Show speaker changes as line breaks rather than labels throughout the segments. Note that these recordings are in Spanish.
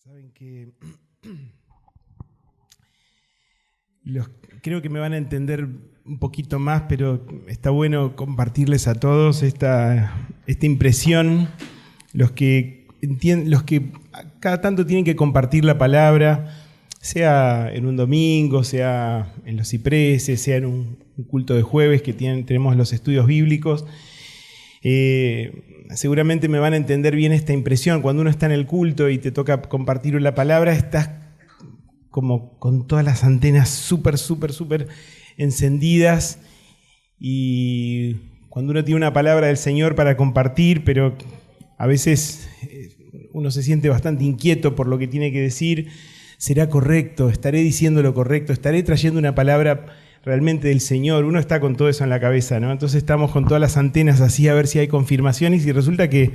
Saben que creo que me van a entender un poquito más, pero está bueno compartirles a todos esta impresión. Los que cada tanto tienen que compartir la palabra, sea en un domingo, sea en los cipreses, sea en un culto de jueves que tenemos los estudios bíblicos. Seguramente me van a entender bien esta impresión. Cuando uno está en el culto y te toca compartir la palabra, estás como con todas las antenas súper encendidas, y cuando uno tiene una palabra del Señor para compartir, pero a veces uno se siente bastante inquieto por lo que tiene que decir. ¿Será correcto? ¿Estaré diciendo lo correcto? ¿Estaré trayendo una palabra realmente del Señor? Uno está con todo eso en la cabeza, ¿no? Entonces estamos con todas las antenas así a ver si hay confirmaciones, y resulta que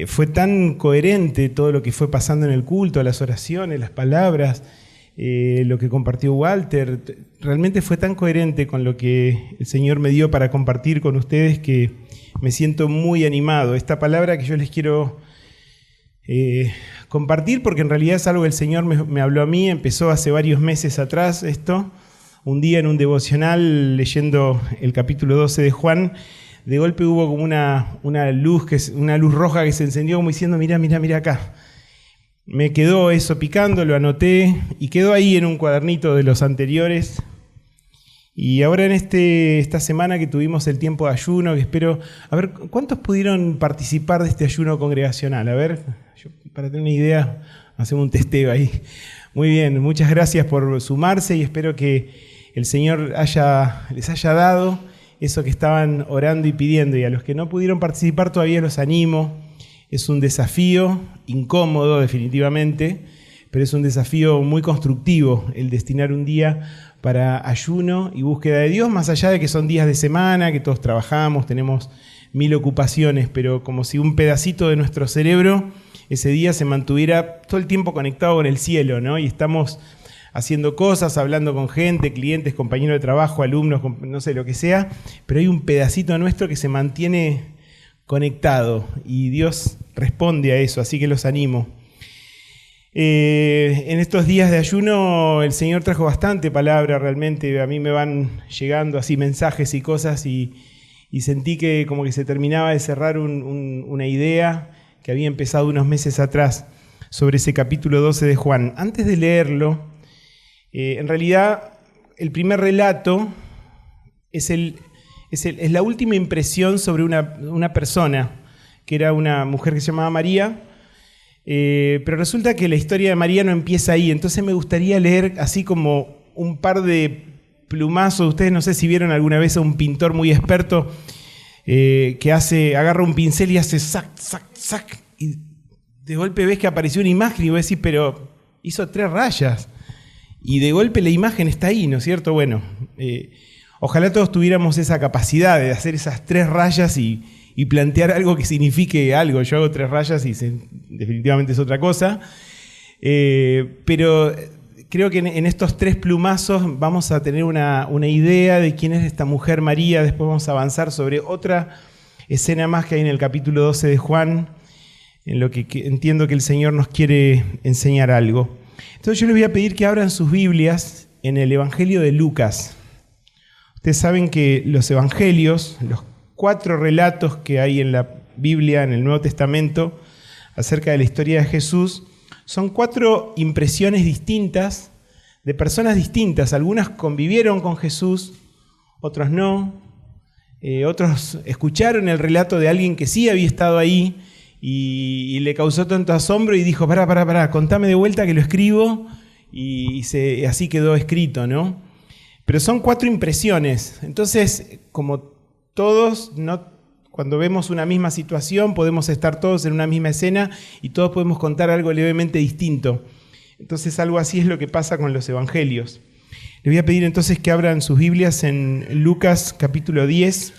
fue tan coherente todo lo que fue pasando en el culto, las oraciones, las palabras, lo que compartió Walter. Realmente fue tan coherente con lo que el Señor me dio para compartir con ustedes que me siento muy animado. Esta palabra que yo les quiero compartir, porque en realidad es algo que el Señor me habló a mí, empezó hace varios meses atrás esto. Un día en un devocional, leyendo el capítulo 12 de Juan, de golpe hubo como una luz roja que se encendió, como diciendo: mira acá. Me quedó eso picando, lo anoté y quedó ahí en un cuadernito de los anteriores. Y ahora en esta semana que tuvimos el tiempo de ayuno, que espero... A ver, ¿cuántos pudieron participar de este ayuno congregacional? A ver, para tener una idea, hacemos un testeo ahí. Muy bien, muchas gracias por sumarse, y espero que el Señor les haya dado eso que estaban orando y pidiendo. Y a los que no pudieron participar todavía los animo. Es un desafío incómodo definitivamente, pero es un desafío muy constructivo el destinar un día para ayuno y búsqueda de Dios, más allá de que son días de semana, que todos trabajamos, tenemos 1000 ocupaciones, pero como si un pedacito de nuestro cerebro ese día se mantuviera todo el tiempo conectado con el cielo, ¿no? Y estamos haciendo cosas, hablando con gente, clientes, compañeros de trabajo, alumnos, no sé, lo que sea, pero hay un pedacito nuestro que se mantiene conectado, y Dios responde a eso, así que los animo. En estos días de ayuno el Señor trajo bastante palabra, realmente a mí me van llegando así mensajes y cosas, y sentí que como que se terminaba de cerrar una idea que había empezado unos meses atrás sobre ese capítulo 12 de Juan. Antes de leerlo, en realidad el primer relato es la última impresión sobre una persona, que era una mujer que se llamaba María, pero resulta que la historia de María no empieza ahí. Entonces me gustaría leer así como un par de plumazos. Ustedes no sé si vieron alguna vez a un pintor muy experto que agarra un pincel y hace sac, y de golpe ves que apareció una imagen y vos decís: pero hizo 3 rayas, y de golpe la imagen está ahí, ¿no es cierto? Bueno, ojalá todos tuviéramos esa capacidad de hacer esas 3 rayas y plantear algo que signifique algo. Yo hago 3 rayas y definitivamente es otra cosa. Pero creo que en estos 3 plumazos vamos a tener una idea de quién es esta mujer María. Después vamos a avanzar sobre otra escena más que hay en el capítulo 12 de Juan, en lo que entiendo que el Señor nos quiere enseñar algo. Entonces yo les voy a pedir que abran sus Biblias en el Evangelio de Lucas. Ustedes saben que los evangelios, los 4 relatos que hay en la Biblia, en el Nuevo Testamento, acerca de la historia de Jesús, son 4 impresiones distintas de personas distintas. Algunas convivieron con Jesús, otros no. Otros escucharon el relato de alguien que sí había estado ahí y le causó tanto asombro y dijo: pará, contame de vuelta que lo escribo, y así quedó escrito, ¿no? Pero son 4 impresiones. Entonces, como todos, cuando vemos una misma situación, podemos estar todos en una misma escena y todos podemos contar algo levemente distinto. Entonces, algo así es lo que pasa con los evangelios. Les voy a pedir entonces que abran sus Biblias en Lucas capítulo 10.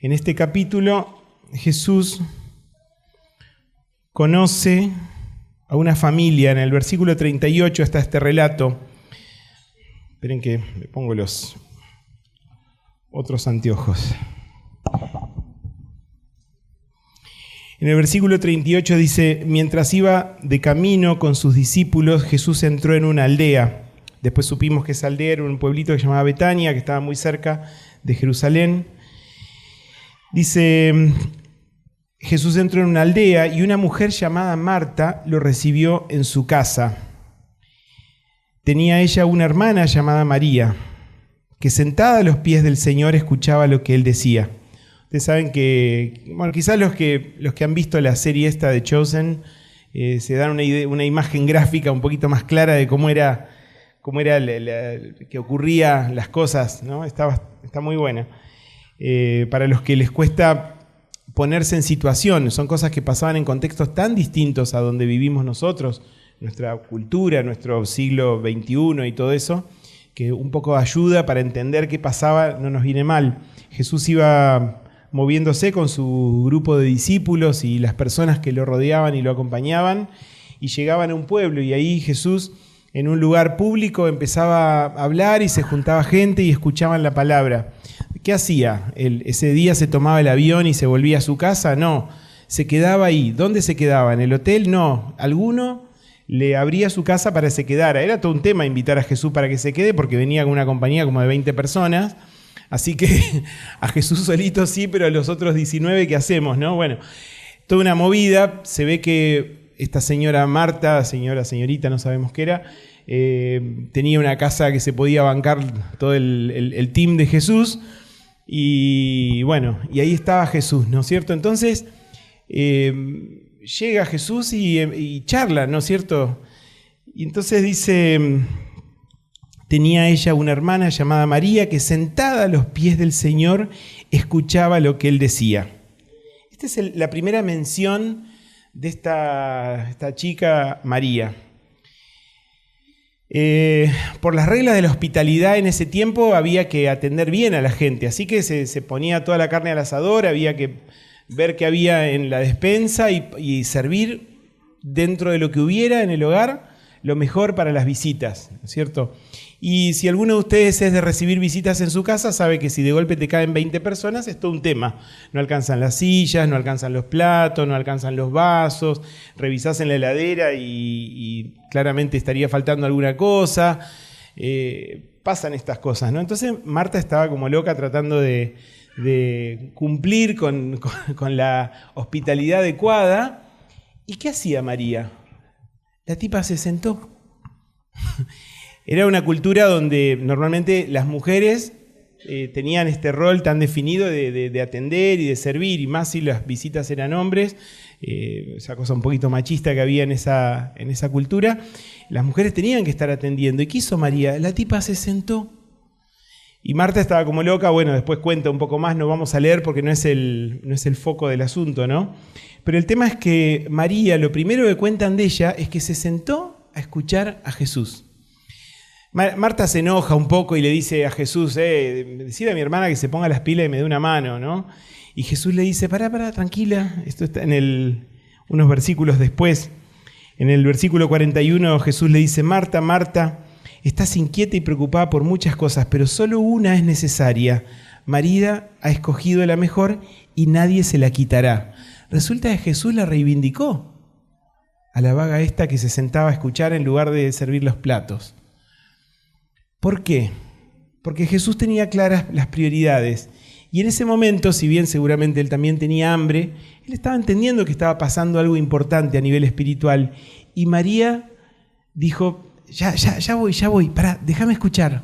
En este capítulo, Jesús conoce a una familia. En el versículo 38 está este relato. Esperen que me pongo los otros anteojos. En En el versículo 38 dice, mientras iba de camino con sus discípulos, Jesús entró en una aldea. Después supimos que esa aldea era un pueblito que se llamaba Betania, que estaba muy cerca de Jerusalén. Dice, Jesús entró en una aldea y una mujer llamada Marta lo recibió en su casa. Tenía ella una hermana llamada María, que sentada a los pies del Señor escuchaba lo que él decía. Ustedes saben que, bueno, quizás los que han visto la serie esta de Chosen se dan una imagen gráfica un poquito más clara de cómo era que ocurría las cosas, ¿no? Está muy buena. Para los que les cuesta ponerse en situación, son cosas que pasaban en contextos tan distintos a donde vivimos nosotros, nuestra cultura, nuestro siglo XXI y todo eso, que un poco de ayuda para entender qué pasaba no nos viene mal. Jesús iba moviéndose con su grupo de discípulos y las personas que lo rodeaban y lo acompañaban, y llegaban a un pueblo, y ahí Jesús, en un lugar público, empezaba a hablar y se juntaba gente y escuchaban la palabra. ¿Qué hacía? ¿Ese día se tomaba el avión y se volvía a su casa? No, se quedaba ahí. ¿Dónde se quedaba? ¿En el hotel? No. ¿Alguno le abría su casa para que se quedara? Era todo un tema invitar a Jesús para que se quede, porque venía con una compañía como de 20 personas. Así que a Jesús solito sí, pero a los otros 19, ¿qué hacemos, no? Bueno, toda una movida. Se ve que esta señora Marta, señorita, no sabemos qué era, tenía una casa que se podía bancar todo el team de Jesús. Y bueno, y ahí estaba Jesús, ¿no es cierto? Entonces llega Jesús y charla, ¿no es cierto? Y entonces dice... Tenía ella una hermana llamada María que sentada a los pies del Señor escuchaba lo que él decía. Esta es la primera mención de esta chica María. Por las reglas de la hospitalidad en ese tiempo había que atender bien a la gente, así que se ponía toda la carne al asador, había que ver qué había en la despensa y servir dentro de lo que hubiera en el hogar lo mejor para las visitas, ¿no es cierto? Y si alguno de ustedes es de recibir visitas en su casa, sabe que si de golpe te caen 20 personas es todo un tema. No alcanzan las sillas, no alcanzan los platos, no alcanzan los vasos, revisás en la heladera y claramente estaría faltando alguna cosa. Pasan estas cosas, ¿no? Entonces Marta estaba como loca tratando de cumplir con la hospitalidad adecuada. ¿Y qué hacía María? La tipa se sentó. Era una cultura donde normalmente las mujeres tenían este rol tan definido de atender y de servir, y más si las visitas eran hombres, esa cosa un poquito machista que había en esa cultura. Las mujeres tenían que estar atendiendo. ¿Y qué hizo María? La tipa se sentó. Y Marta estaba como loca. Bueno, después cuenta un poco más, no vamos a leer porque no es el foco del asunto, ¿no? Pero el tema es que María, lo primero que cuentan de ella es que se sentó a escuchar a Jesús. Marta se enoja un poco y le dice a Jesús, decile a mi hermana que se ponga las pilas y me dé una mano, ¿no? Y Jesús le dice, pará, tranquila. Esto está en unos versículos después. En el versículo 41 Jesús le dice, Marta, Marta, estás inquieta y preocupada por muchas cosas, pero solo una es necesaria. María ha escogido la mejor y nadie se la quitará. Resulta que Jesús la reivindicó a la vaga esta que se sentaba a escuchar en lugar de servir los platos. ¿Por qué? Porque Jesús tenía claras las prioridades. Y en ese momento, si bien seguramente él también tenía hambre, él estaba entendiendo que estaba pasando algo importante a nivel espiritual. Y María dijo, ya voy, pará, déjame escuchar.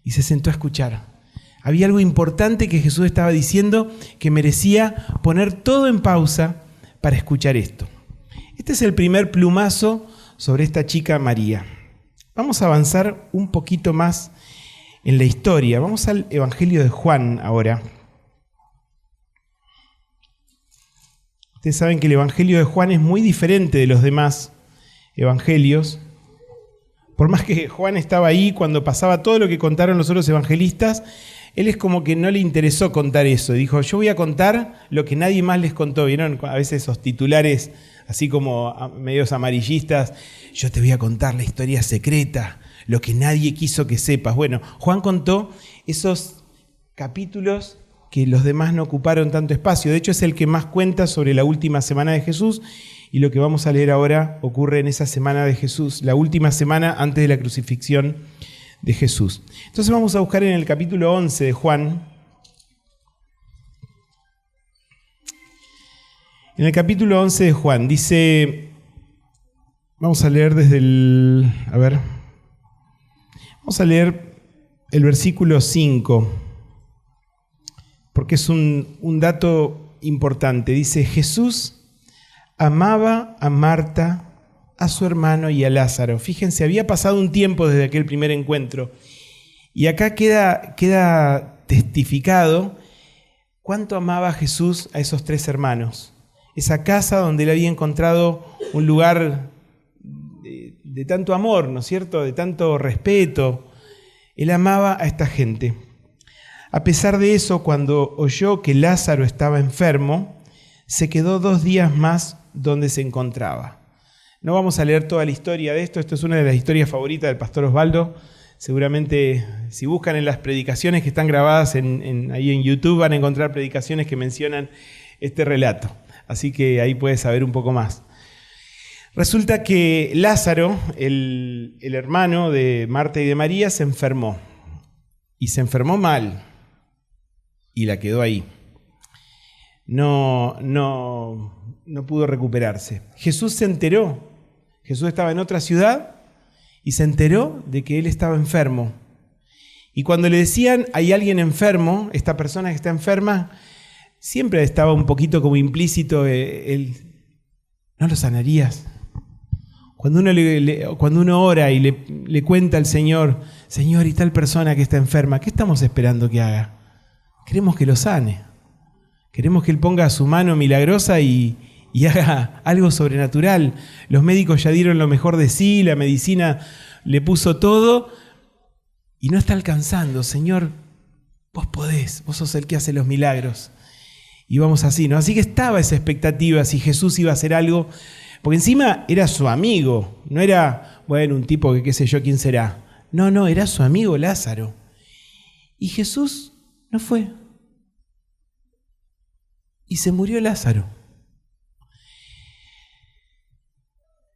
Y se sentó a escuchar. Había algo importante que Jesús estaba diciendo que merecía poner todo en pausa para escuchar esto. Este es el primer plumazo sobre esta chica María. Vamos a avanzar un poquito más en la historia. Vamos al Evangelio de Juan ahora. Ustedes saben que el Evangelio de Juan es muy diferente de los demás evangelios. Por más que Juan estaba ahí cuando pasaba todo lo que contaron los otros evangelistas, él es como que no le interesó contar eso. Dijo, yo voy a contar lo que nadie más les contó. ¿Vieron a veces esos titulares así como medios amarillistas? Yo te voy a contar la historia secreta, lo que nadie quiso que sepas. Bueno, Juan contó esos capítulos que los demás no ocuparon tanto espacio. De hecho, es el que más cuenta sobre la última semana de Jesús, y lo que vamos a leer ahora ocurre en esa semana de Jesús, la última semana antes de la crucifixión de Jesús. Entonces vamos a buscar en el capítulo 11 de Juan. En el capítulo 11 de Juan dice, vamos a leer vamos a leer el versículo 5, porque es un dato importante. Dice, Jesús amaba a Marta, a su hermano y a Lázaro. Fíjense, había pasado un tiempo desde aquel primer encuentro. Y acá queda testificado cuánto amaba Jesús a esos tres hermanos. Esa casa donde él había encontrado un lugar de tanto amor, ¿no es cierto?, de tanto respeto. Él amaba a esta gente. A pesar de eso, cuando oyó que Lázaro estaba enfermo, se quedó 2 días más donde se encontraba. No vamos a leer toda la historia de esto. Esto es una de las historias favoritas del pastor Osvaldo. Seguramente, si buscan en las predicaciones que están grabadas ahí en YouTube, van a encontrar predicaciones que mencionan este relato. Así que ahí puedes saber un poco más. Resulta que Lázaro, el hermano de Marta y de María, se enfermó. Y se enfermó mal. Y la quedó ahí. No pudo recuperarse. Jesús se enteró. Jesús estaba en otra ciudad y se enteró de que él estaba enfermo. Y cuando le decían, hay alguien enfermo, esta persona que está enferma, siempre estaba un poquito como implícito ¿no lo sanarías? Cuando uno ora y le cuenta al Señor, Señor, y tal persona que está enferma, ¿qué estamos esperando que haga? Queremos que lo sane. Queremos que Él ponga su mano milagrosa y haga algo sobrenatural. Los médicos ya dieron lo mejor de sí, la medicina le puso todo y no está alcanzando. Señor, vos podés, vos sos el que hace los milagros. Y vamos así, ¿no? Así que estaba esa expectativa si Jesús iba a hacer algo, porque encima era su amigo, no era, bueno, un tipo que qué sé yo quién será. No, era su amigo Lázaro. Y Jesús no fue. Y se murió Lázaro.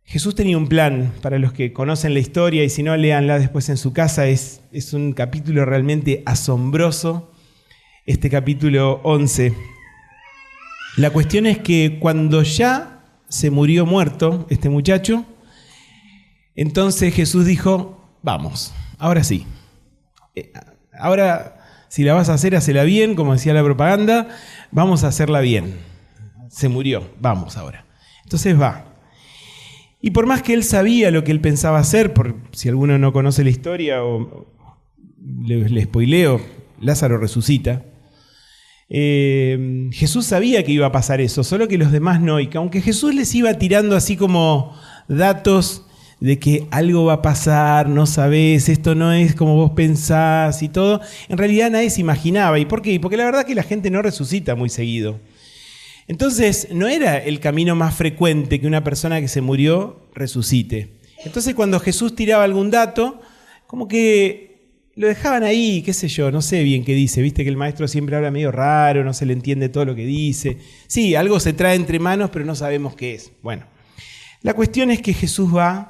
Jesús tenía un plan, para los que conocen la historia, y si no, léanla después en su casa. Es un capítulo realmente asombroso, este capítulo 11. La cuestión es que cuando ya se murió muerto este muchacho, entonces Jesús dijo, vamos, ahora sí. Ahora, si la vas a hacer, hacela bien, como decía la propaganda, vamos a hacerla bien. Se murió, vamos ahora. Entonces va. Y por más que él sabía lo que él pensaba hacer, por si alguno no conoce la historia o le spoileo, Lázaro resucita. Jesús sabía que iba a pasar eso, solo que los demás no. Y que aunque Jesús les iba tirando así como datos de que algo va a pasar, no sabés, esto no es como vos pensás y todo, en realidad nadie se imaginaba. ¿Y por qué? Porque la verdad que la gente no resucita muy seguido. Entonces no era el camino más frecuente que una persona que se murió resucite. Entonces cuando Jesús tiraba algún dato, como que lo dejaban ahí, qué sé yo, no sé bien qué dice. Viste que el maestro siempre habla medio raro, no se le entiende todo lo que dice. Sí, algo se trae entre manos, pero no sabemos qué es. Bueno, la cuestión es que Jesús va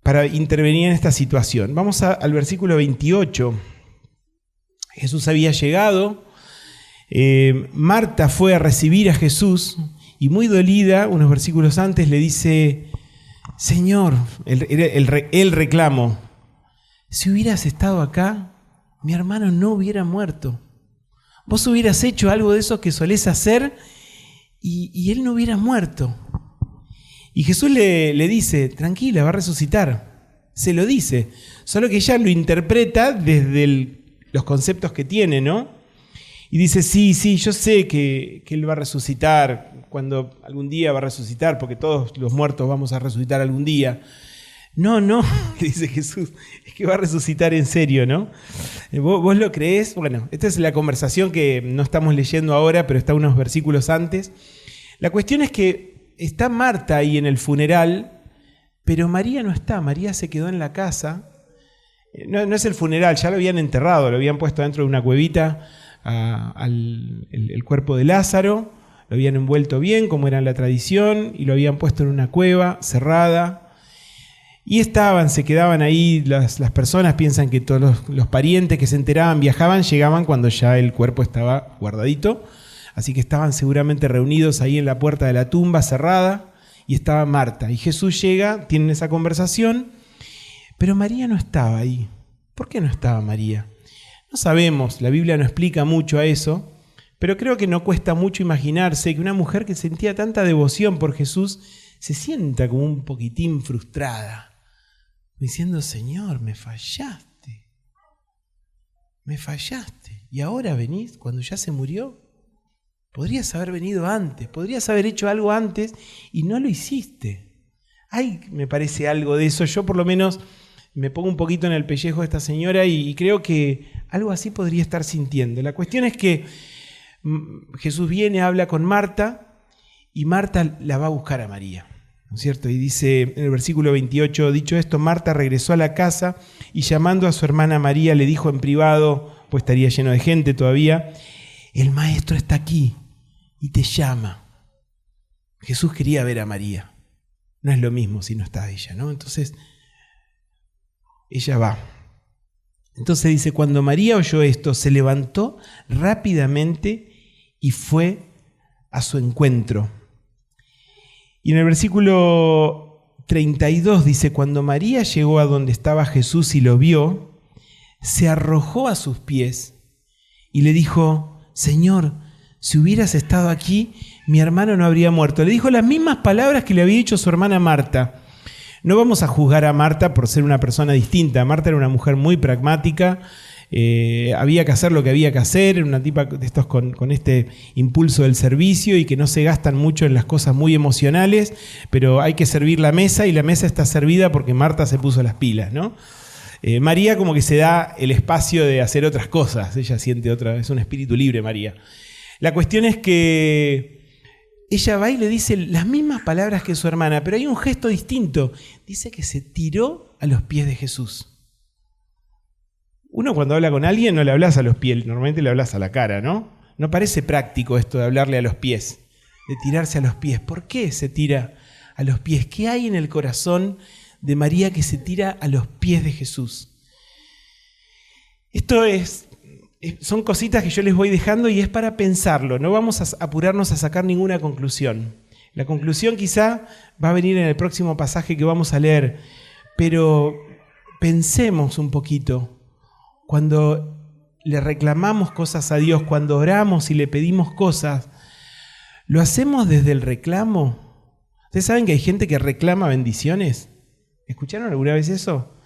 para intervenir en esta situación. Vamos al versículo 28. Jesús había llegado. Marta fue a recibir a Jesús y muy dolida, unos versículos antes, le dice, Señor, el reclamo, si hubieras estado acá, mi hermano no hubiera muerto. Vos hubieras hecho algo de eso que solés hacer y él no hubiera muerto. Y Jesús le dice, tranquila, va a resucitar. Se lo dice, solo que ella lo interpreta desde los conceptos que tiene, ¿no? Y dice, sí, yo sé que Él va a resucitar, cuando algún día va a resucitar, porque todos los muertos vamos a resucitar algún día. No, dice Jesús, es que va a resucitar en serio, ¿no? ¿Vos lo creés? Bueno, esta es la conversación que no estamos leyendo ahora, pero está unos versículos antes. La cuestión es que está Marta ahí en el funeral, pero María no está. María se quedó en la casa no es el funeral, ya lo habían enterrado, lo habían puesto dentro de una cuevita el cuerpo de Lázaro, lo habían envuelto bien, como era la tradición, y lo habían puesto en una cueva cerrada. Y se quedaban ahí, las personas piensan que todos los parientes que se enteraban, viajaban, llegaban cuando ya el cuerpo estaba guardadito. Así que estaban seguramente reunidos ahí en la puerta de la tumba cerrada, y estaba Marta. Y Jesús llega, tienen esa conversación, pero María no estaba ahí. ¿Por qué no estaba María? No sabemos, la Biblia no explica mucho a eso, pero creo que no cuesta mucho imaginarse que una mujer que sentía tanta devoción por Jesús se sienta como un poquitín frustrada, diciendo: Señor, me fallaste, y ahora venís cuando ya se murió. Podrías haber venido antes, podrías haber hecho algo antes y no lo hiciste. Ay, me parece algo de eso. Yo por lo menos me pongo un poquito en el pellejo de esta señora y creo que algo así podría estar sintiendo. La cuestión es que Jesús viene, habla con Marta, y Marta la va a buscar a María, ¿no es cierto? Y dice en el versículo 28, dicho esto, Marta regresó a la casa y llamando a su hermana María le dijo en privado, pues estaría lleno de gente todavía: el maestro está aquí y te llama. Jesús quería ver a María. No es lo mismo si no está ella, ¿no? Entonces, ella va. Entonces dice, cuando María oyó esto, se levantó rápidamente y fue a su encuentro. Y en el versículo 32 dice, cuando María llegó a donde estaba Jesús y lo vio, se arrojó a sus pies y le dijo: Señor, si hubieras estado aquí, mi hermano no habría muerto. Le dijo las mismas palabras que le había dicho su hermana Marta. No vamos a juzgar a Marta por ser una persona distinta. Marta era una mujer muy pragmática, había que hacer lo que había que hacer, era una tipa de estos con este impulso del servicio y que no se gastan mucho en las cosas muy emocionales, pero hay que servir la mesa y la mesa está servida porque Marta se puso las pilas, ¿no? María como que se da el espacio de hacer otras cosas, ella siente es un espíritu libre María. La cuestión es que ella va y le dice las mismas palabras que su hermana, pero hay un gesto distinto. Dice que se tiró a los pies de Jesús. Uno cuando habla con alguien no le hablas a los pies, normalmente le hablas a la cara, ¿no? No parece práctico esto de hablarle a los pies, de tirarse a los pies. ¿Por qué se tira a los pies? ¿Qué hay en el corazón de María que se tira a los pies de Jesús? Esto son cositas que yo les voy dejando y es para pensarlo. No vamos a apurarnos a sacar ninguna conclusión. La conclusión quizá va a venir en el próximo pasaje que vamos a leer, pero pensemos un poquito. Cuando le reclamamos cosas a Dios, cuando oramos y le pedimos cosas, ¿lo hacemos desde el reclamo? ¿Ustedes saben que hay gente que reclama bendiciones? ¿Escucharon alguna vez eso?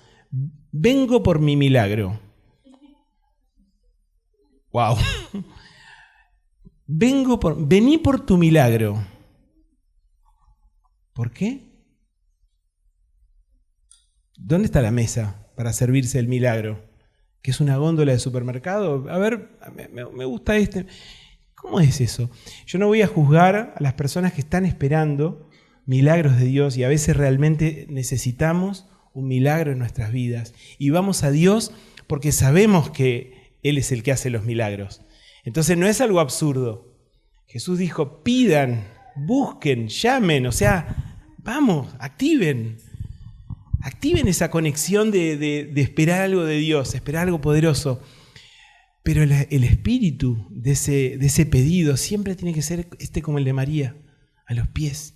Vengo por mi milagro. Wow. Vení por tu milagro. ¿Por qué? ¿Dónde está la mesa para servirse el milagro? ¿Que es una góndola de supermercado? A ver, me gusta este. ¿Cómo es eso? Yo no voy a juzgar a las personas que están esperando milagros de Dios y a veces realmente necesitamos un milagro en nuestras vidas. Y vamos a Dios porque sabemos que Él es el que hace los milagros. Entonces no es algo absurdo. Jesús dijo, pidan, busquen, llamen, o sea, vamos, activen esa conexión de esperar algo de Dios, esperar algo poderoso. Pero el espíritu de ese pedido siempre tiene que ser como el de María, a los pies,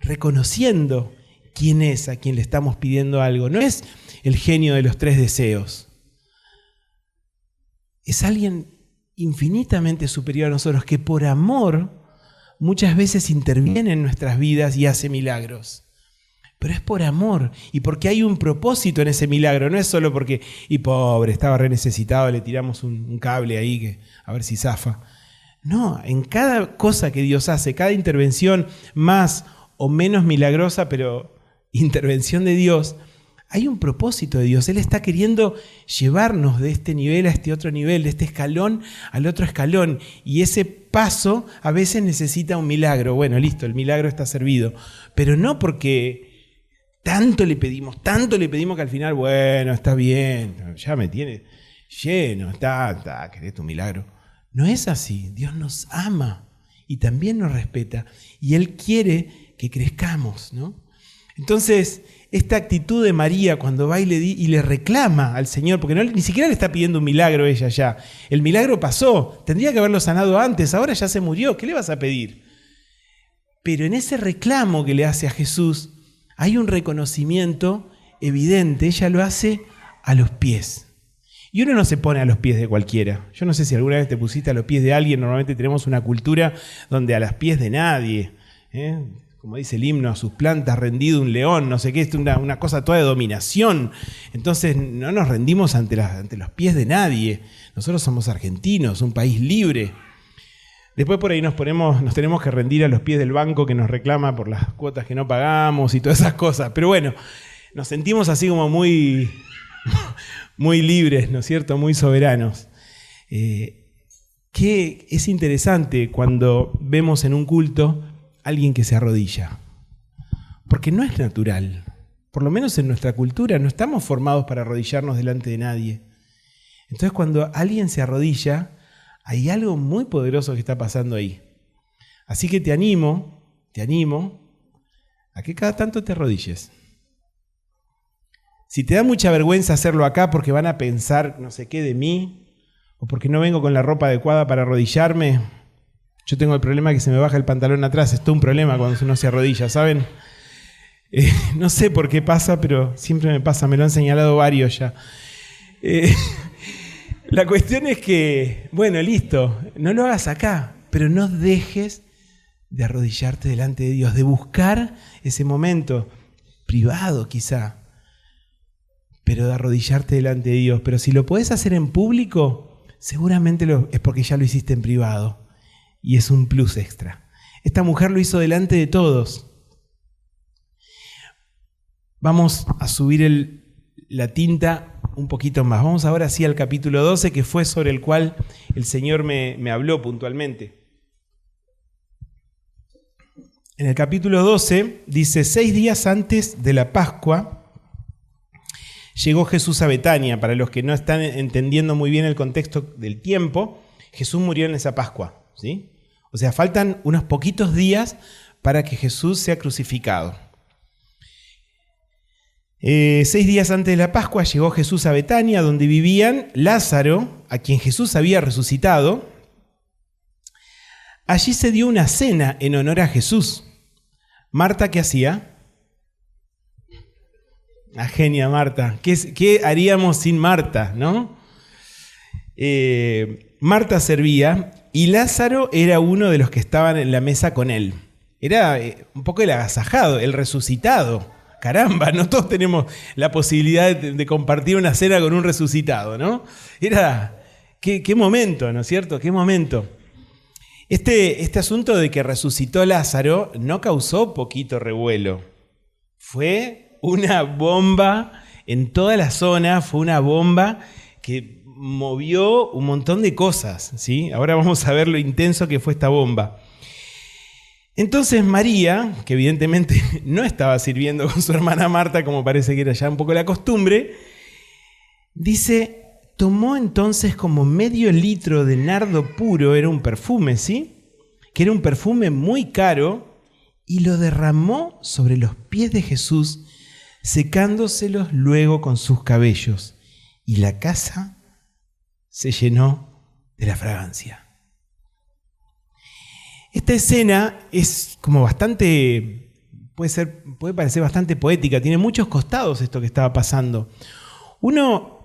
reconociendo quién es a quien le estamos pidiendo algo. No es el genio de los 3 deseos. Es alguien infinitamente superior a nosotros que por amor muchas veces interviene en nuestras vidas y hace milagros. Pero es por amor y porque hay un propósito en ese milagro. No es solo porque, y pobre, estaba re necesitado, le tiramos un cable ahí a ver si zafa. No, en cada cosa que Dios hace, cada intervención más o menos milagrosa, pero intervención de Dios, hay un propósito de Dios. Él está queriendo llevarnos de este nivel a este otro nivel, de este escalón al otro escalón. Y ese paso a veces necesita un milagro. Bueno, listo, el milagro está servido. Pero no porque tanto le pedimos que al final, bueno, está bien, ya me tiene lleno, querés tu milagro. No es así, Dios nos ama y también nos respeta y Él quiere que crezcamos, ¿no? Entonces, esta actitud de María cuando va y le reclama al Señor, porque ni siquiera le está pidiendo un milagro ella ya, el milagro pasó, tendría que haberlo sanado antes, ahora ya se murió, ¿qué le vas a pedir? Pero en ese reclamo que le hace a Jesús hay un reconocimiento evidente, ella lo hace a los pies. Y uno no se pone a los pies de cualquiera. Yo no sé si alguna vez te pusiste a los pies de alguien, normalmente tenemos una cultura donde a los pies de nadie, como dice el himno, a sus plantas rendido un león, no sé qué, es una cosa toda de dominación. Entonces no nos rendimos ante los pies de nadie. Nosotros somos argentinos, un país libre. Después por ahí nos tenemos que rendir a los pies del banco que nos reclama por las cuotas que no pagamos y todas esas cosas. Pero bueno, nos sentimos así como muy libres, ¿no es cierto? Muy soberanos. Que es interesante cuando vemos en un culto a alguien que se arrodilla. Porque no es natural. Por lo menos en nuestra cultura no estamos formados para arrodillarnos delante de nadie. Entonces cuando alguien se arrodilla, hay algo muy poderoso que está pasando ahí. Así que te animo a que cada tanto te arrodilles. Si te da mucha vergüenza hacerlo acá porque van a pensar no sé qué de mí, o porque no vengo con la ropa adecuada para arrodillarme, yo tengo el problema que se me baja el pantalón atrás. Es todo un problema cuando uno se arrodilla, ¿saben? No sé por qué pasa, pero siempre me pasa, me lo han señalado varios ya. La cuestión es que, bueno, listo, no lo hagas acá, pero no dejes de arrodillarte delante de Dios, de buscar ese momento privado quizá, pero de arrodillarte delante de Dios. Pero si lo podés hacer en público, seguramente es porque ya lo hiciste en privado y es un plus extra. Esta mujer lo hizo delante de todos. Vamos a subir la tinta un poquito más. Vamos ahora sí al capítulo 12, que fue sobre el cual el Señor me habló puntualmente. En el capítulo 12 dice: 6 días antes de la Pascua llegó Jesús a Betania. Para los que no están entendiendo muy bien el contexto del tiempo, Jesús murió en esa Pascua, ¿sí? O sea, faltan unos poquitos días para que Jesús sea crucificado. 6 días antes de la Pascua llegó Jesús a Betania, donde vivían Lázaro, a quien Jesús había resucitado. Allí se dio una cena en honor a Jesús. Marta, ¿qué hacía? La genia Marta. ¿Qué haríamos sin Marta, no? Marta servía y Lázaro era uno de los que estaban en la mesa con él. Era un poco el agasajado, el resucitado. Caramba, no todos tenemos la posibilidad de compartir una cena con un resucitado, ¿no? Qué momento, ¿no es cierto? Qué momento. Este asunto de que resucitó Lázaro no causó poquito revuelo. Fue una bomba en toda la zona, fue una bomba que movió un montón de cosas, ¿sí? Ahora vamos a ver lo intenso que fue esta bomba. Entonces María, que evidentemente no estaba sirviendo con su hermana Marta, como parece que era ya un poco la costumbre, dice: tomó entonces como medio litro de nardo puro, era un perfume, ¿sí? Que era un perfume muy caro, y lo derramó sobre los pies de Jesús, secándoselos luego con sus cabellos, y la casa se llenó de la fragancia. Esta escena es como bastante, puede parecer bastante poética, tiene muchos costados esto que estaba pasando. Uno,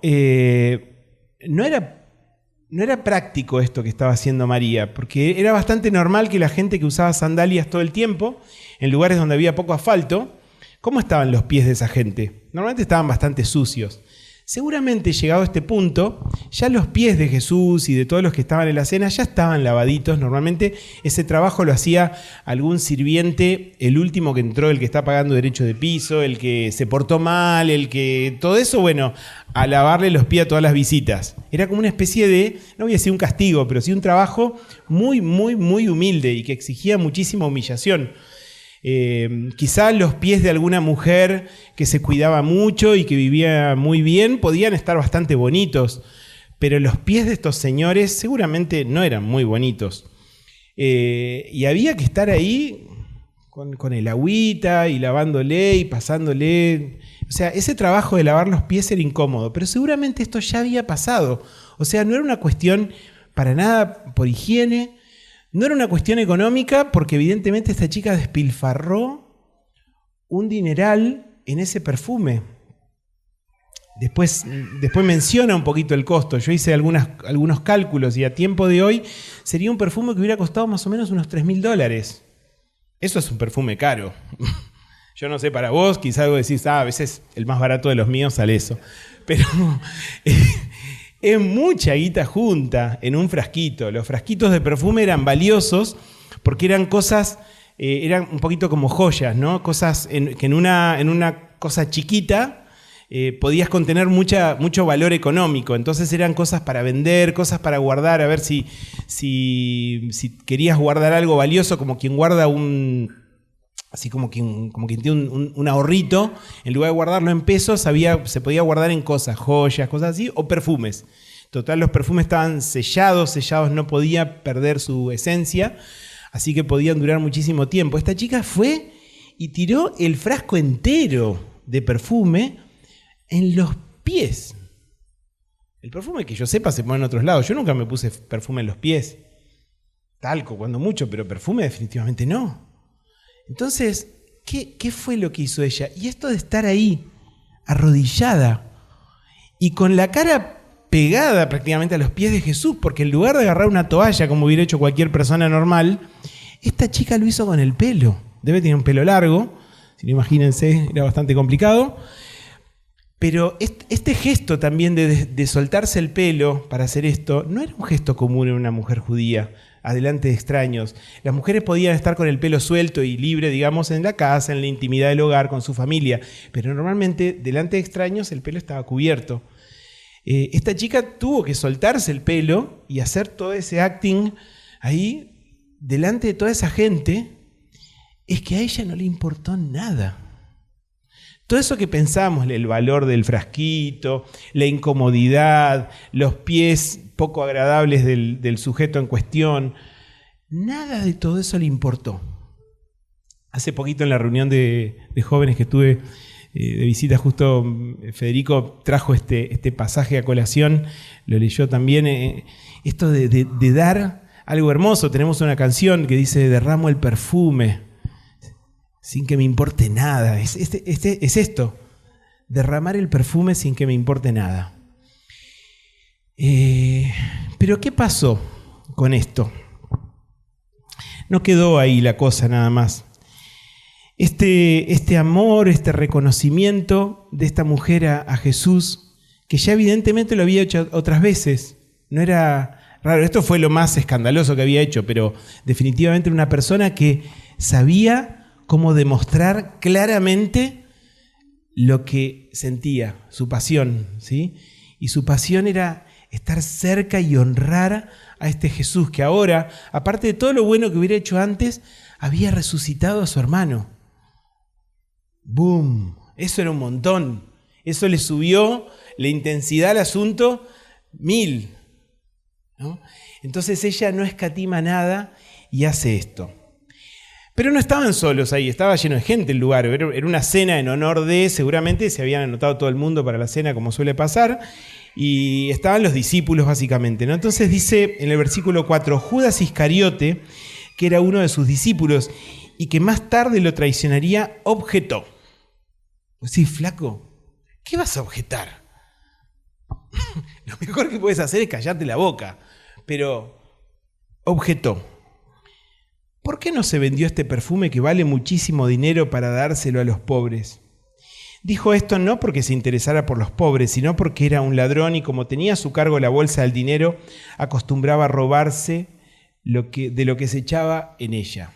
no era práctico esto que estaba haciendo María, porque era bastante normal que la gente que usaba sandalias todo el tiempo, en lugares donde había poco asfalto, ¿cómo estaban los pies de esa gente? Normalmente estaban bastante sucios. Seguramente llegado a este punto, ya los pies de Jesús y de todos los que estaban en la cena ya estaban lavaditos. Normalmente ese trabajo lo hacía algún sirviente, el último que entró, el que está pagando derecho de piso, el que se portó mal, todo eso, bueno, a lavarle los pies a todas las visitas. Era como una especie de, no voy a decir un castigo, pero sí un trabajo muy, muy, muy humilde y que exigía muchísima humillación. Quizá los pies de alguna mujer que se cuidaba mucho y que vivía muy bien podían estar bastante bonitos, pero los pies de estos señores seguramente no eran muy bonitos. Y había que estar ahí con el agüita y lavándole y pasándole. O sea, ese trabajo de lavar los pies era incómodo, pero seguramente esto ya había pasado. O sea, no era una cuestión para nada por higiene. No era una cuestión económica porque evidentemente esta chica despilfarró un dineral en ese perfume. Después menciona un poquito el costo. Yo hice algunos cálculos y a tiempo de hoy sería un perfume que hubiera costado más o menos unos $3.000. Eso es un perfume caro. Yo no sé para vos, quizá algo decís, a veces el más barato de los míos sale eso. Pero es mucha guita junta en un frasquito. Los frasquitos de perfume eran valiosos porque eran cosas, eran un poquito como joyas, ¿no? Cosas que en una cosa chiquita podías contener mucho valor económico. Entonces eran cosas para vender, cosas para guardar, a ver si querías guardar algo valioso, como quien guarda así como quien tiene un ahorrito, en lugar de guardarlo en pesos, se podía guardar en cosas, joyas, cosas así, o perfumes. Total, los perfumes estaban sellados no podía perder su esencia, así que podían durar muchísimo tiempo. Esta chica fue y tiró el frasco entero de perfume en los pies. El perfume que yo sepa se pone en otros lados. Yo nunca me puse perfume en los pies. Talco, cuando mucho, pero perfume definitivamente no. Entonces, ¿qué fue lo que hizo ella? Y esto de estar ahí, arrodillada, y con la cara pegada prácticamente a los pies de Jesús, porque en lugar de agarrar una toalla, como hubiera hecho cualquier persona normal, esta chica lo hizo con el pelo. Debe tener un pelo largo, si no imagínense, era bastante complicado. Pero este gesto también de soltarse el pelo para hacer esto, no era un gesto común en una mujer judía, adelante de extraños. Las mujeres podían estar con el pelo suelto y libre, digamos, en la casa, en la intimidad del hogar, con su familia, pero normalmente delante de extraños el pelo estaba cubierto. Esta chica tuvo que soltarse el pelo y hacer todo ese acting ahí, delante de toda esa gente. Es que a ella no le importó nada. Todo eso que pensamos, el valor del frasquito, la incomodidad, los pies poco agradables del sujeto en cuestión, nada de todo eso le importó. Hace poquito en la reunión de jóvenes que tuve de visita, justo Federico trajo este pasaje a colación, lo leyó también, esto de dar algo hermoso. Tenemos una canción que dice, derramo el perfume sin que me importe nada. Es esto, derramar el perfume sin que me importe nada. Pero ¿qué pasó con esto? No quedó ahí la cosa nada más. Este amor, este reconocimiento de esta mujer a Jesús, que ya evidentemente lo había hecho otras veces, no era raro, esto fue lo más escandaloso que había hecho, pero definitivamente una persona que sabía cómo demostrar claramente lo que sentía, su pasión, ¿sí? Y su pasión era estar cerca y honrar a este Jesús que ahora, aparte de todo lo bueno que hubiera hecho antes, había resucitado a su hermano. ¡Boom! Eso era un montón. Eso le subió la intensidad al asunto 1000, ¿no? Entonces ella no escatima nada y hace esto. Pero no estaban solos ahí, estaba lleno de gente el lugar. Era una cena en honor de, seguramente se habían anotado todo el mundo para la cena, como suele pasar, y estaban los discípulos básicamente, ¿no? Entonces dice en el versículo 4, Judas Iscariote, que era uno de sus discípulos y que más tarde lo traicionaría, objetó. Sí, flaco, ¿qué vas a objetar? Lo mejor que puedes hacer es callarte la boca, pero objetó. ¿Por qué no se vendió este perfume que vale muchísimo dinero para dárselo a los pobres? Dijo esto no porque se interesara por los pobres, sino porque era un ladrón y como tenía a su cargo la bolsa del dinero, acostumbraba a robarse de lo que se echaba en ella.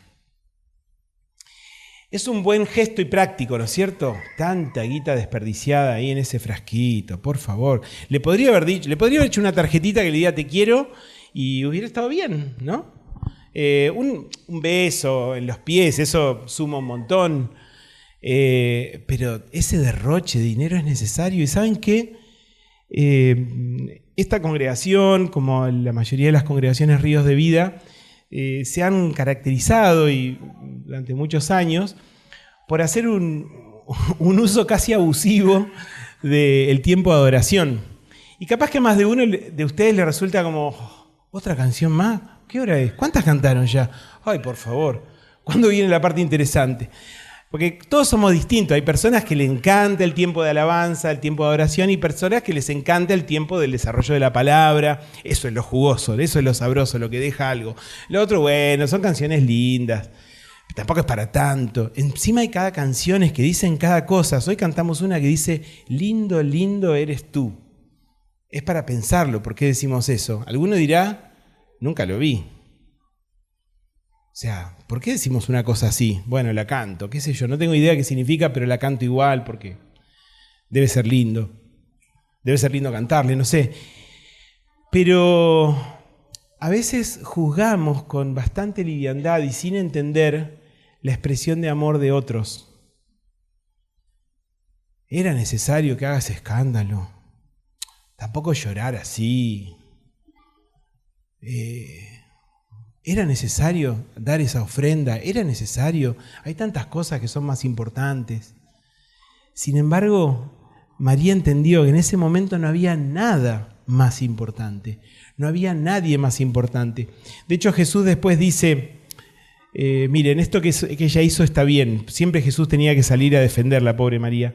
Es un buen gesto y práctico, ¿no es cierto? Tanta guita desperdiciada ahí en ese frasquito, por favor. Le podría haber hecho una tarjetita que le diga te quiero y hubiera estado bien, ¿no? Un beso en los pies, eso suma un montón. Pero ese derroche de dinero es necesario. ¿Y saben qué? Esta congregación, como la mayoría de las congregaciones Ríos de Vida, se han caracterizado y durante muchos años por hacer un uso casi abusivo del tiempo de adoración. Y capaz que a más de uno de ustedes le resulta como, ¿otra canción más? ¿Qué hora es? ¿Cuántas cantaron ya? Ay, por favor, ¿cuándo viene la parte interesante? Porque todos somos distintos. Hay personas que les encanta el tiempo de alabanza, el tiempo de adoración, y personas que les encanta el tiempo del desarrollo de la palabra. Eso es lo jugoso, eso es lo sabroso, lo que deja algo. Lo otro, bueno, son canciones lindas. Tampoco es para tanto. Encima hay cada canciones que dicen cada cosa. Hoy cantamos una que dice, lindo, lindo eres tú. Es para pensarlo, ¿por qué decimos eso? Alguno dirá, nunca lo vi. O sea, ¿por qué decimos una cosa así? Bueno, la canto, qué sé yo, no tengo idea qué significa, pero la canto igual porque debe ser lindo. Debe ser lindo cantarle, no sé. Pero a veces juzgamos con bastante liviandad y sin entender la expresión de amor de otros. ¿Era necesario que hagas escándalo? Tampoco llorar así. ¿Era necesario dar esa ofrenda? ¿Era necesario? Hay tantas cosas que son más importantes. Sin embargo, María entendió que en ese momento no había nada más importante. No había nadie más importante. De hecho, Jesús después dice, miren, esto que ella hizo está bien. Siempre Jesús tenía que salir a defender a la pobre María,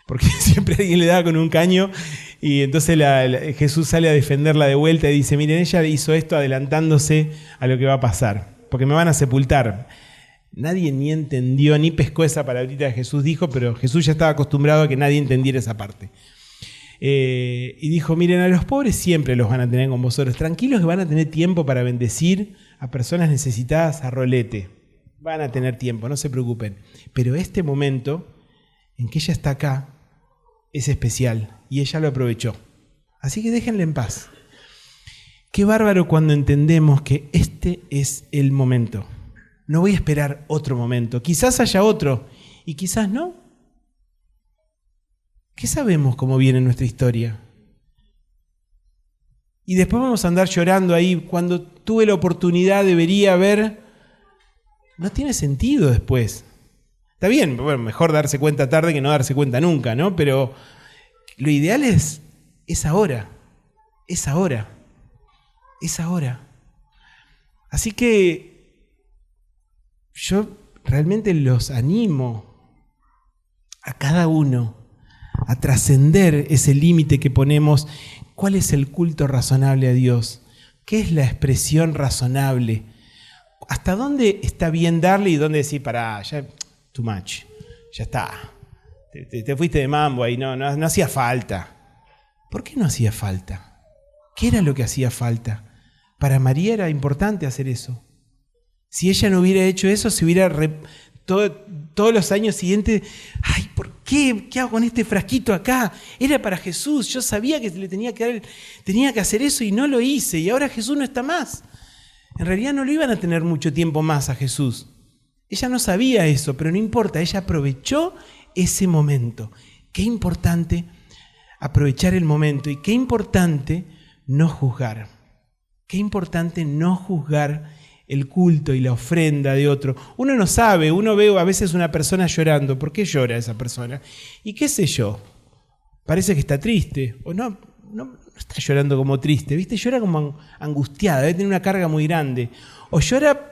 porque siempre alguien le daba con un caño y entonces Jesús sale a defenderla de vuelta y dice, miren, ella hizo esto adelantándose a lo que va a pasar, porque me van a sepultar. Nadie ni entendió, ni pescó esa palabrita que Jesús dijo, pero Jesús ya estaba acostumbrado a que nadie entendiera esa parte. Y dijo, miren, a los pobres siempre los van a tener con vosotros, tranquilos que van a tener tiempo para bendecir a personas necesitadas a rolete. Van a tener tiempo, no se preocupen. Pero este momento en que ella está acá es especial y ella lo aprovechó. Así que déjenla en paz. Qué bárbaro cuando entendemos que este es el momento. No voy a esperar otro momento. Quizás haya otro y quizás no. ¿Qué sabemos cómo viene nuestra historia? Y después vamos a andar llorando ahí. Cuando tuve la oportunidad, debería haber. No tiene sentido después. Está bien, bueno, mejor darse cuenta tarde que no darse cuenta nunca, ¿no? Pero lo ideal es ahora. Es ahora. Es ahora. Así que yo realmente los animo a cada uno a trascender ese límite que ponemos. ¿Cuál es el culto razonable a Dios? ¿Qué es la expresión razonable? ¿Hasta dónde está bien darle y dónde decir, pará, ya too much, ya está, te fuiste de mambo ahí, no hacía falta? ¿Por qué no hacía falta? ¿Qué era lo que hacía falta? Para María era importante hacer eso. Si ella no hubiera hecho eso, se hubiera todos los años siguientes, ay, ¿por qué? ¿Qué hago con este frasquito acá? Era para Jesús, yo sabía que le tenía que hacer eso y no lo hice, y ahora Jesús no está más. En realidad no lo iban a tener mucho tiempo más a Jesús. Ella no sabía eso, pero no importa, ella aprovechó ese momento. Qué importante aprovechar el momento y qué importante no juzgar. Qué importante no juzgar el culto y la ofrenda de otro. Uno no sabe, uno ve a veces una persona llorando. ¿Por qué llora esa persona? Y qué sé yo, parece que está triste. O no está llorando como triste, ¿viste? Llora como angustiada, debe tener una carga muy grande. O llora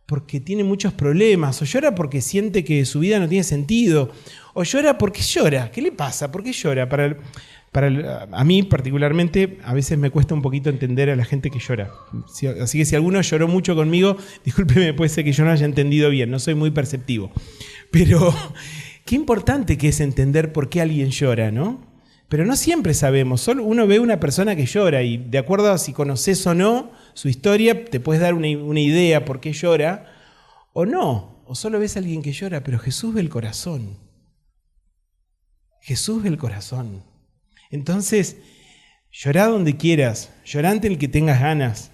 porque tiene muchos problemas, o llora porque siente que su vida no tiene sentido, o llora porque llora. ¿Qué le pasa? ¿Por qué llora? A mí particularmente a veces me cuesta un poquito entender a la gente que llora. Así que si alguno lloró mucho conmigo, discúlpeme, puede ser que yo no haya entendido bien, no soy muy perceptivo. Pero qué importante que es entender por qué alguien llora, ¿no? Pero no siempre sabemos, solo uno ve una persona que llora y de acuerdo a si conoces o no su historia, te puedes dar una idea por qué llora o no. O solo ves a alguien que llora, pero Jesús ve el corazón. Jesús ve el corazón. Entonces, llorá donde quieras, llorá ante el que tengas ganas,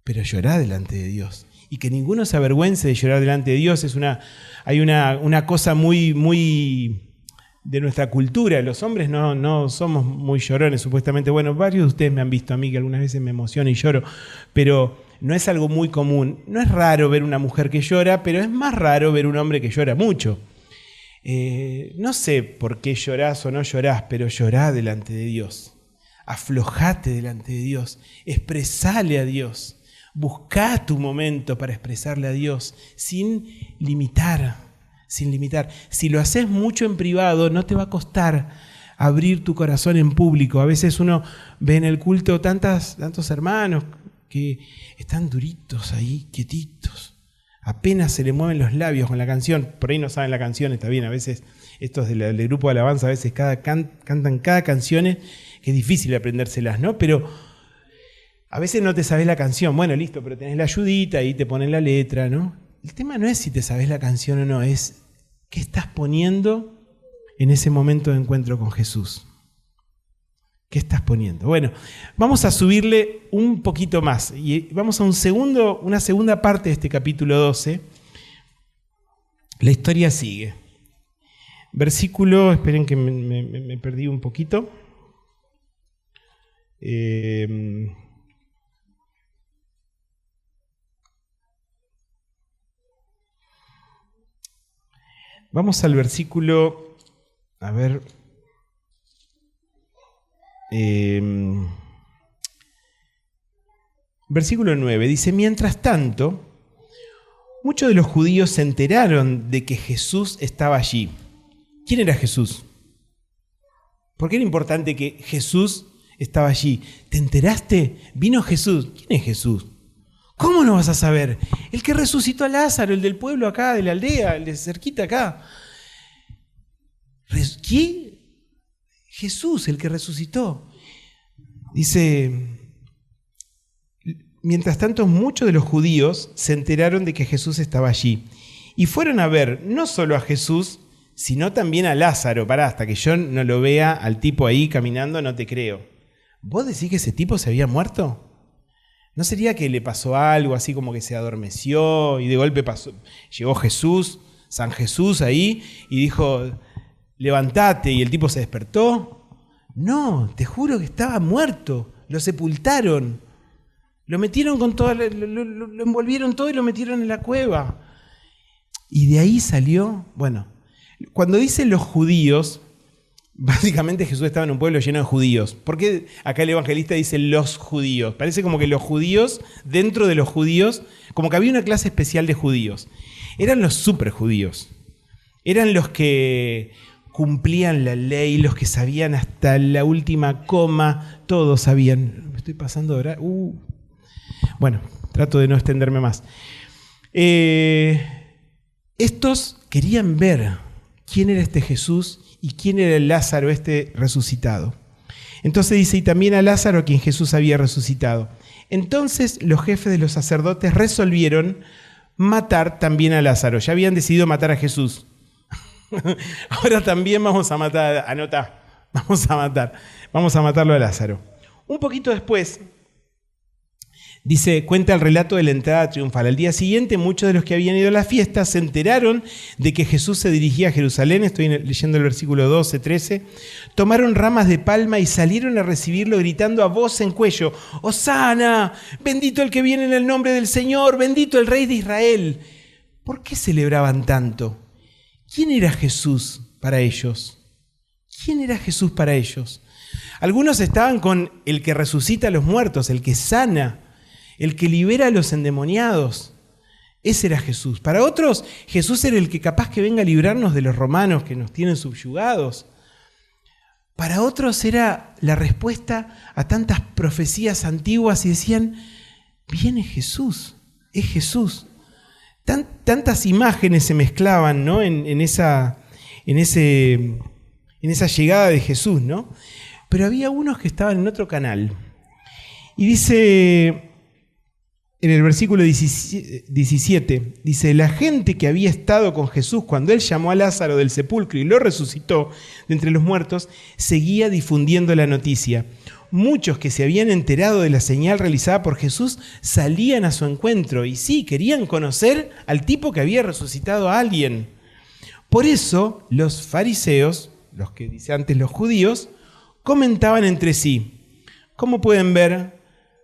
pero llorá delante de Dios. Y que ninguno se avergüence de llorar delante de Dios. Hay una cosa muy de nuestra cultura. Los hombres no somos muy llorones, supuestamente. Bueno, varios de ustedes me han visto a mí que algunas veces me emociono y lloro, pero no es algo muy común. No es raro ver una mujer que llora, pero es más raro ver un hombre que llora mucho. No sé por qué llorás o no llorás, pero llorá delante de Dios. Aflojate delante de Dios. Expresale a Dios. Buscá tu momento para expresarle a Dios sin limitar. Si lo haces mucho en privado, no te va a costar abrir tu corazón en público. A veces uno ve en el culto tantos hermanos que están duritos ahí, quietitos. Apenas se le mueven los labios con la canción. Por ahí no saben la canción, está bien. A veces estos del grupo de alabanza, a veces cantan cada canción, que es difícil aprendérselas, ¿no? Pero a veces no te sabes la canción. Bueno, listo, pero tenés la ayudita y te ponen la letra, ¿no? El tema no es si te sabes la canción o no, es qué estás poniendo en ese momento de encuentro con Jesús. ¿Qué estás poniendo? Bueno, vamos a subirle un poquito más y vamos a una segunda parte de este capítulo 12. La historia sigue. Versículo, esperen que me perdí un poquito. Vamos al versículo, a ver, versículo 9, dice: mientras tanto, muchos de los judíos se enteraron de que Jesús estaba allí. ¿Quién era Jesús? ¿Por qué era importante que Jesús estaba allí? ¿Te enteraste? Vino Jesús. ¿Quién es Jesús? ¿Cómo no vas a saber? El que resucitó a Lázaro, el del pueblo acá, de la aldea, el de cerquita acá. ¿Quién? Jesús, el que resucitó. Dice, mientras tanto muchos de los judíos se enteraron de que Jesús estaba allí y fueron a ver no solo a Jesús, sino también a Lázaro. Pará, hasta que yo no lo vea al tipo ahí caminando, no te creo. ¿Vos decís que ese tipo se había muerto? ¿No sería que le pasó algo así como que se adormeció y de golpe llegó Jesús, San Jesús ahí y dijo, levántate, y el tipo se despertó? No, te juro que estaba muerto, lo sepultaron, lo metieron con todo, lo envolvieron todo y lo metieron en la cueva. Y de ahí salió, bueno, cuando dicen los judíos, básicamente Jesús estaba en un pueblo lleno de judíos. ¿Por qué acá el evangelista dice los judíos? Parece como que los judíos, dentro de los judíos, como que había una clase especial de judíos. Eran los superjudíos. Eran los que cumplían la ley, los que sabían hasta la última coma, todos sabían. Me estoy pasando de hora. Bueno, trato de no extenderme más. Estos querían ver quién era este Jesús y quién era el Lázaro este resucitado. Entonces dice, y también a Lázaro a quien Jesús había resucitado. Entonces los jefes de los sacerdotes resolvieron matar también a Lázaro. Ya habían decidido matar a Jesús. Ahora también vamos a matar, anotá, vamos a matarlo a Lázaro. Un poquito después, dice, cuenta el relato de la entrada triunfal. Al día siguiente, muchos de los que habían ido a la fiesta se enteraron de que Jesús se dirigía a Jerusalén. Estoy leyendo el versículo 12, 13. Tomaron ramas de palma y salieron a recibirlo gritando a voz en cuello, ¡Hosana! ¡Bendito el que viene en el nombre del Señor! ¡Bendito el Rey de Israel! ¿Por qué celebraban tanto? ¿Quién era Jesús para ellos? ¿Quién era Jesús para ellos? Algunos estaban con el que resucita a los muertos, el que sana, el que libera a los endemoniados. Ese era Jesús. Para otros, Jesús era el que capaz que venga a librarnos de los romanos que nos tienen subyugados. Para otros era la respuesta a tantas profecías antiguas y decían, viene Jesús, es Jesús. Tantas imágenes se mezclaban, ¿no? en esa llegada de Jesús, ¿no? Pero había unos que estaban en otro canal. Y dice en el versículo 17, dice, la gente que había estado con Jesús cuando él llamó a Lázaro del sepulcro y lo resucitó de entre los muertos, seguía difundiendo la noticia. muchos que se habían enterado de la señal realizada por Jesús salían a su encuentro y sí, querían conocer al tipo que había resucitado a alguien. Por eso los fariseos, los que dice antes los judíos, comentaban entre sí: como pueden ver,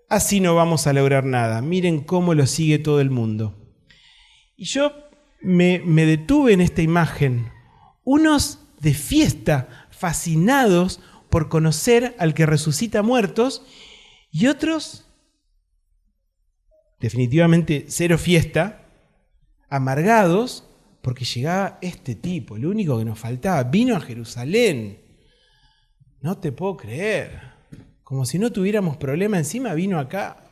así no vamos a lograr nada. Miren cómo lo sigue todo el mundo. Y yo me detuve en esta imagen. Unos de fiesta, fascinados por conocer al que resucita muertos, y otros, definitivamente cero fiesta, amargados porque llegaba este tipo, el único que nos faltaba, vino a Jerusalén. No te puedo creer. Como si no tuviéramos problema encima, vino acá.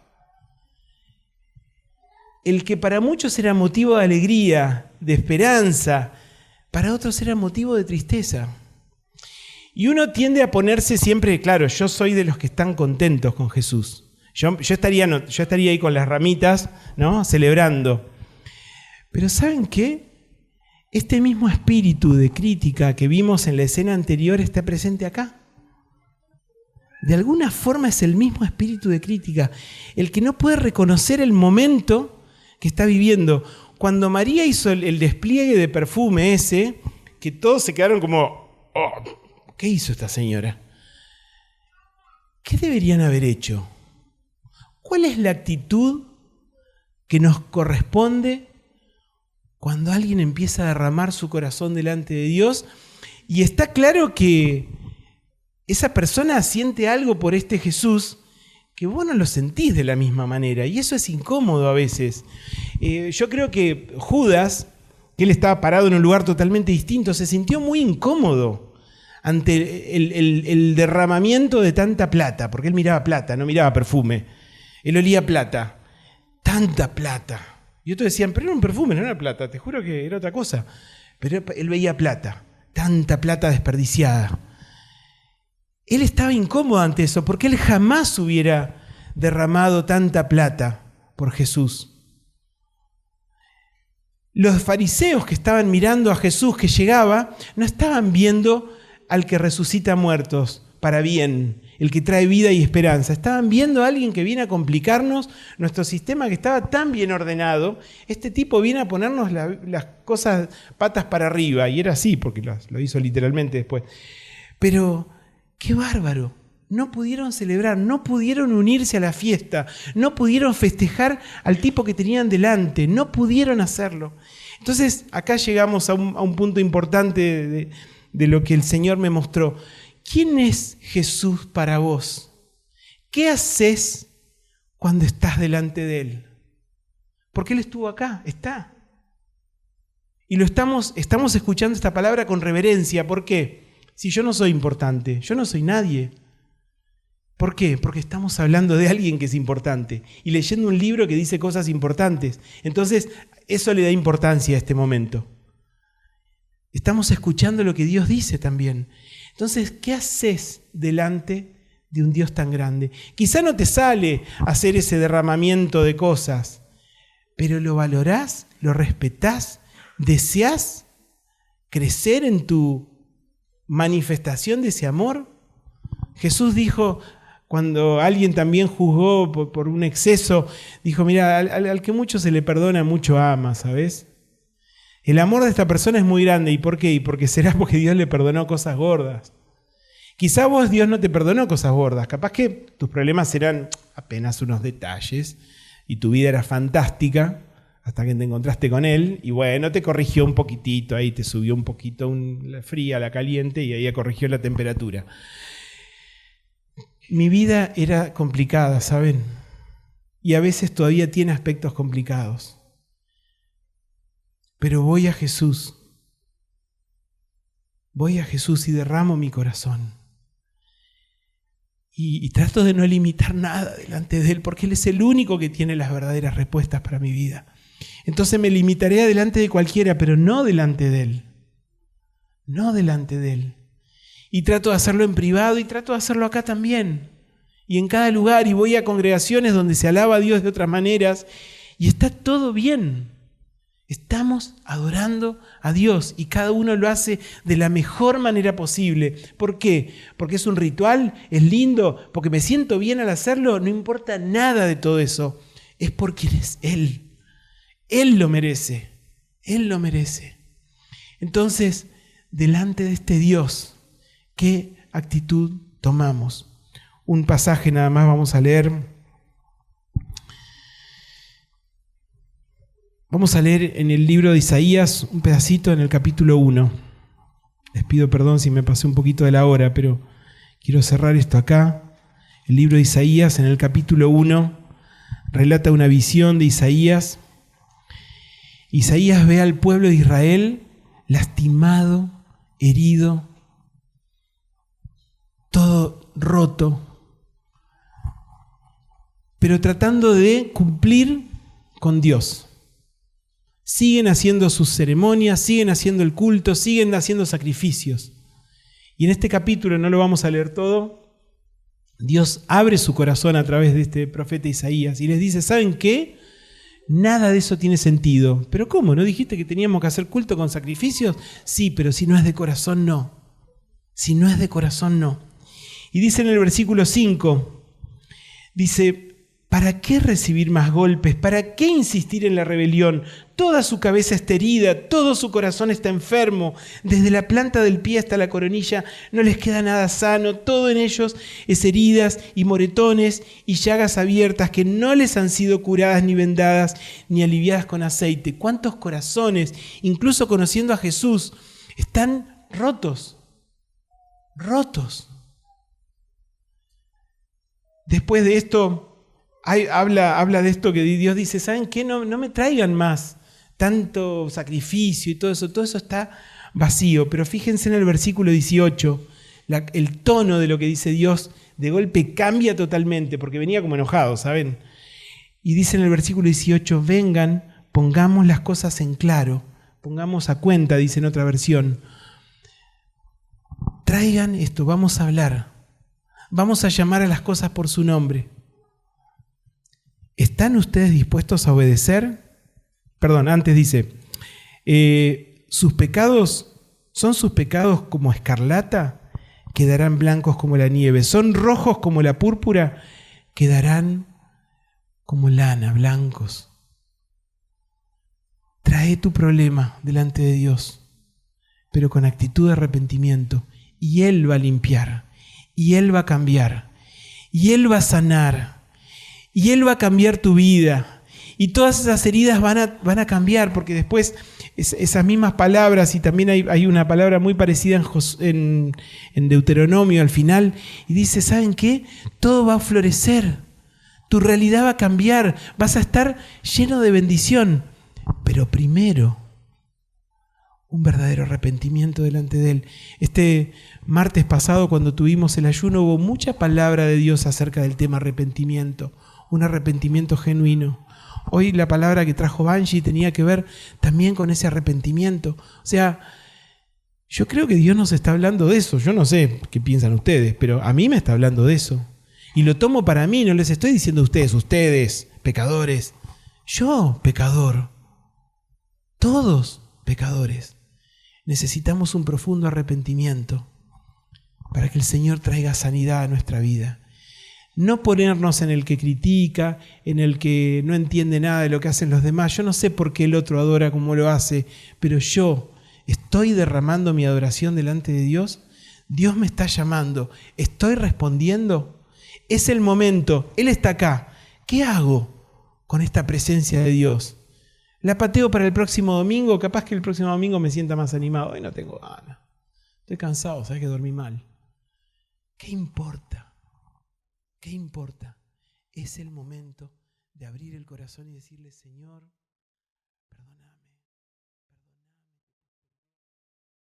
El que para muchos era motivo de alegría, de esperanza, para otros era motivo de tristeza. Y uno tiende a ponerse siempre, claro, yo soy de los que están contentos con Jesús. Yo estaría ahí con las ramitas, ¿no?, celebrando. Pero ¿saben qué? Este mismo espíritu de crítica que vimos en la escena anterior está presente acá. De alguna forma es el mismo espíritu de crítica, el que no puede reconocer el momento que está viviendo. Cuando María hizo el despliegue de perfume ese, que todos se quedaron como, oh, ¿qué hizo esta señora? ¿Qué deberían haber hecho? ¿Cuál es la actitud que nos corresponde cuando alguien empieza a derramar su corazón delante de Dios? Y está claro que esa persona siente algo por este Jesús que vos no lo sentís de la misma manera, y eso es incómodo a veces. Yo creo que Judas, que él estaba parado en un lugar totalmente distinto, se sintió muy incómodo ante el derramamiento de tanta plata, porque él miraba plata, no miraba perfume. Él olía plata, tanta plata. Y otros decían, pero era un perfume, no era plata, te juro que era otra cosa. Pero él veía plata, tanta plata desperdiciada. Él estaba incómodo ante eso, porque él jamás hubiera derramado tanta plata por Jesús. Los fariseos que estaban mirando a Jesús que llegaba, no estaban viendo al que resucita muertos para bien, el que trae vida y esperanza. Estaban viendo a alguien que viene a complicarnos nuestro sistema que estaba tan bien ordenado. Este tipo viene a ponernos las cosas patas para arriba, y era así, porque lo hizo literalmente después. Pero ¡qué bárbaro! No pudieron celebrar, no pudieron unirse a la fiesta, no pudieron festejar al tipo que tenían delante, no pudieron hacerlo. Entonces, acá llegamos a un punto importante de lo que el Señor me mostró. ¿Quién es Jesús para vos? ¿Qué haces cuando estás delante de Él? Porque Él estuvo acá, está. Y lo estamos escuchando esta palabra con reverencia. ¿Por qué? Si yo no soy importante, yo no soy nadie. ¿Por qué? Porque estamos hablando de alguien que es importante y leyendo un libro que dice cosas importantes. Entonces, eso le da importancia a este momento. Estamos escuchando lo que Dios dice también. Entonces, ¿qué haces delante de un Dios tan grande? Quizá no te sale hacer ese derramamiento de cosas, pero lo valorás, lo respetás, deseás crecer en tu manifestación de ese amor. Jesús dijo, cuando alguien también juzgó por un exceso, dijo, mira, al que mucho se le perdona, mucho ama, ¿sabes? El amor de esta persona es muy grande. ¿Y por qué? Y porque será porque Dios le perdonó cosas gordas. Quizá vos Dios no te perdonó cosas gordas. Capaz que tus problemas eran apenas unos detalles y tu vida era fantástica hasta que te encontraste con Él y bueno, te corrigió un poquitito, ahí te subió un poquito la fría, la caliente y ahí corrigió la temperatura. Mi vida era complicada, ¿saben? Y a veces todavía tiene aspectos complicados. Pero voy a Jesús y derramo mi corazón. Y trato de no limitar nada delante de Él, porque Él es el único que tiene las verdaderas respuestas para mi vida. Entonces me limitaré delante de cualquiera, pero no delante de Él. No delante de Él. Y trato de hacerlo en privado y trato de hacerlo acá también. Y en cada lugar, y voy a congregaciones donde se alaba a Dios de otras maneras, y está todo bien. Estamos adorando a Dios y cada uno lo hace de la mejor manera posible. ¿Por qué? Porque es un ritual, es lindo, porque me siento bien al hacerlo, no importa nada de todo eso. Es porque es Él. Él lo merece. Él lo merece. Entonces, delante de este Dios, ¿qué actitud tomamos? Un pasaje nada más vamos a leer. Vamos a leer en el libro de Isaías un pedacito en el capítulo 1. Les pido perdón si me pasé un poquito de la hora, pero quiero cerrar esto acá. El libro de Isaías en el capítulo 1 relata una visión de Isaías. Isaías ve al pueblo de Israel lastimado, herido, todo roto, pero tratando de cumplir con Dios. Siguen haciendo sus ceremonias, siguen haciendo el culto, siguen haciendo sacrificios. Y en este capítulo, no lo vamos a leer todo, Dios abre su corazón a través de este profeta Isaías y les dice, ¿saben qué? Nada de eso tiene sentido. ¿Pero cómo? ¿No dijiste que teníamos que hacer culto con sacrificios? Sí, pero si no es de corazón, no. Si no es de corazón, no. Y dice en el versículo 5, dice, ¿para qué recibir más golpes? ¿Para qué insistir en la rebelión? Toda su cabeza está herida, todo su corazón está enfermo. Desde la planta del pie hasta la coronilla no les queda nada sano. Todo en ellos es heridas y moretones y llagas abiertas que no les han sido curadas ni vendadas ni aliviadas con aceite. ¿Cuántos corazones, incluso conociendo a Jesús, están rotos? Rotos. Después de esto, habla de esto que Dios dice, ¿saben qué? No me traigan más tanto sacrificio y todo eso está vacío. Pero fíjense en el versículo 18, el tono de lo que dice Dios de golpe cambia totalmente, porque venía como enojado, ¿saben? Y dice en el versículo 18, vengan, pongamos las cosas en claro, pongamos a cuenta, dice en otra versión. Traigan esto, vamos a hablar, vamos a llamar a las cosas por su nombre. ¿Están ustedes dispuestos a obedecer? Perdón, antes dice, sus pecados como escarlata, quedarán blancos como la nieve. Son rojos como la púrpura, quedarán como lana, blancos. Trae tu problema delante de Dios, pero con actitud de arrepentimiento. Y Él va a limpiar, y Él va a cambiar, y Él va a sanar. Y Él va a cambiar tu vida. Y todas esas heridas van a cambiar, porque después esas mismas palabras, y también hay una palabra muy parecida en Deuteronomio al final, y dice, ¿saben qué? Todo va a florecer. Tu realidad va a cambiar. Vas a estar lleno de bendición. Pero primero, un verdadero arrepentimiento delante de Él. Este martes pasado, cuando tuvimos el ayuno, hubo mucha palabra de Dios acerca del tema arrepentimiento. Un arrepentimiento genuino. Hoy la palabra que trajo Banji tenía que ver también con ese arrepentimiento. O sea, yo creo que Dios nos está hablando de eso. Yo no sé qué piensan ustedes, pero a mí me está hablando de eso. Y lo tomo para mí, no les estoy diciendo a ustedes, pecadores. Yo, pecador. Todos pecadores. Necesitamos un profundo arrepentimiento para que el Señor traiga sanidad a nuestra vida. No ponernos en el que critica, en el que no entiende nada de lo que hacen los demás. Yo no sé por qué el otro adora como lo hace, pero yo estoy derramando mi adoración delante de Dios. Dios me está llamando. ¿Estoy respondiendo? Es el momento. Él está acá. ¿Qué hago con esta presencia de Dios? ¿La pateo para el próximo domingo? Capaz que el próximo domingo me sienta más animado. Hoy no tengo ganas. Estoy cansado, ¿sabes que dormí mal? ¿Qué importa? ¿Qué importa? Es el momento de abrir el corazón y decirle, Señor,